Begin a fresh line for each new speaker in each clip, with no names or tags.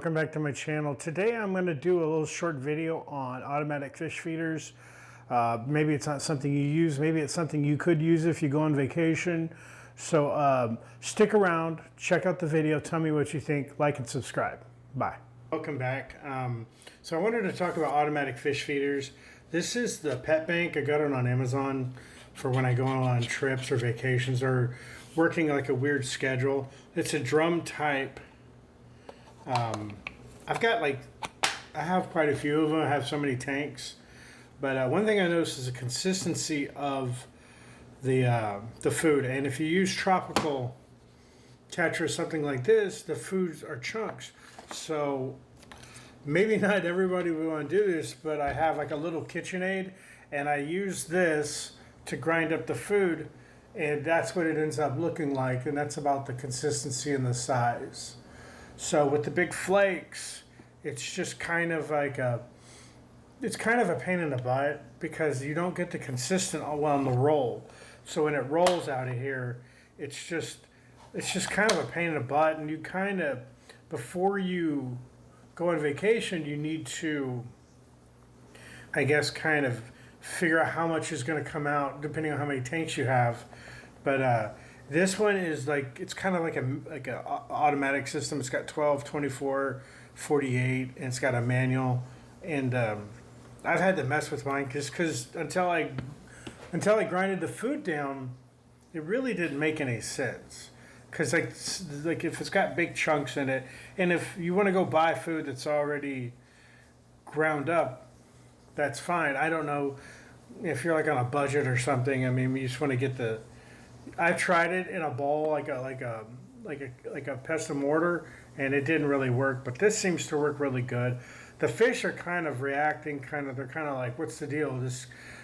welcome back to my channel. Today I'm going to do a little short video on automatic fish feeders. Maybe it's not something you use, maybe it's something you could use if you go on vacation. So stick around, check out the video, tell me what you think, like and subscribe. Bye. Welcome back. So I wanted to talk about automatic fish feeders. This is the Petbank. I got it on Amazon for when I go on trips or vacations or working like a weird schedule. It's a drum type. I have quite a few of them. I have so many tanks. But one thing I noticed is the consistency of the food. And if you use tropical tetra, something like this, the foods are chunks. So maybe not everybody would want to do this, but I have like a little KitchenAid, and I use this to grind up the food, and that's what it ends up looking like, and that's about the consistency and the size. So with the big flakes, it's just kind of like it's kind of a pain in the butt because you don't get the consistent on the roll. So when it rolls out of here, it's just kind of a pain in the butt, and you kind of, before you go on vacation, you need to, I guess, kind of figure out how much is going to come out depending on how many tanks you have. But this one is like, it's kind of like a automatic system. It's got 12, 24, 48, and it's got a manual. And I've had to mess with mine because until I grinded the food down, it really didn't make any sense. Because like if it's got big chunks in it, and if you want to go buy food that's already ground up, that's fine. I don't know if you're like on a budget or something. I mean, you just want to get the. I tried it in a bowl, like a pestle mortar, and it didn't really work. But this seems to work really good. The fish are kind of reacting, they're kind of like, what's the deal?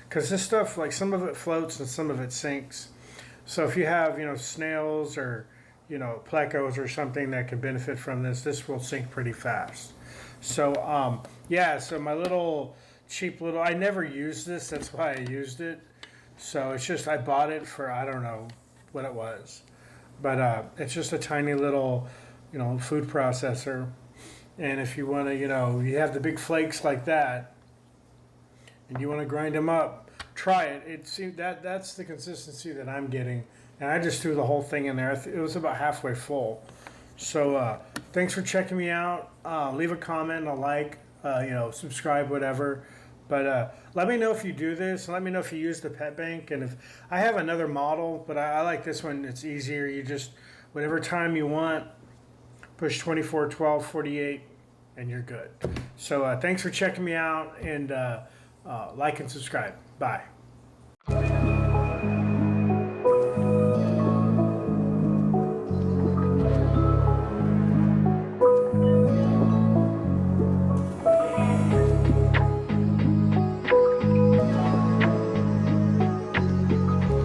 Because this stuff, like some of it floats and some of it sinks. So if you have, snails or, plecos or something that could benefit from this will sink pretty fast. So, so my cheap little, I never used this, that's why I used it. So it's just, I bought it for, I don't know what it was. But it's just a tiny little, food processor. And if you want to, you have the big flakes like that, and you want to grind them up, try it. That's the consistency that I'm getting. And I just threw the whole thing in there. It was about halfway full. So thanks for checking me out. Leave a comment, a like, subscribe, whatever. But let me know if you do this. Let me know if you use the Petbank. And if I have another model, but I like this one. It's easier. You just, whatever time you want, push 24, 12, 48, and you're good. So thanks for checking me out, and like and subscribe. Bye.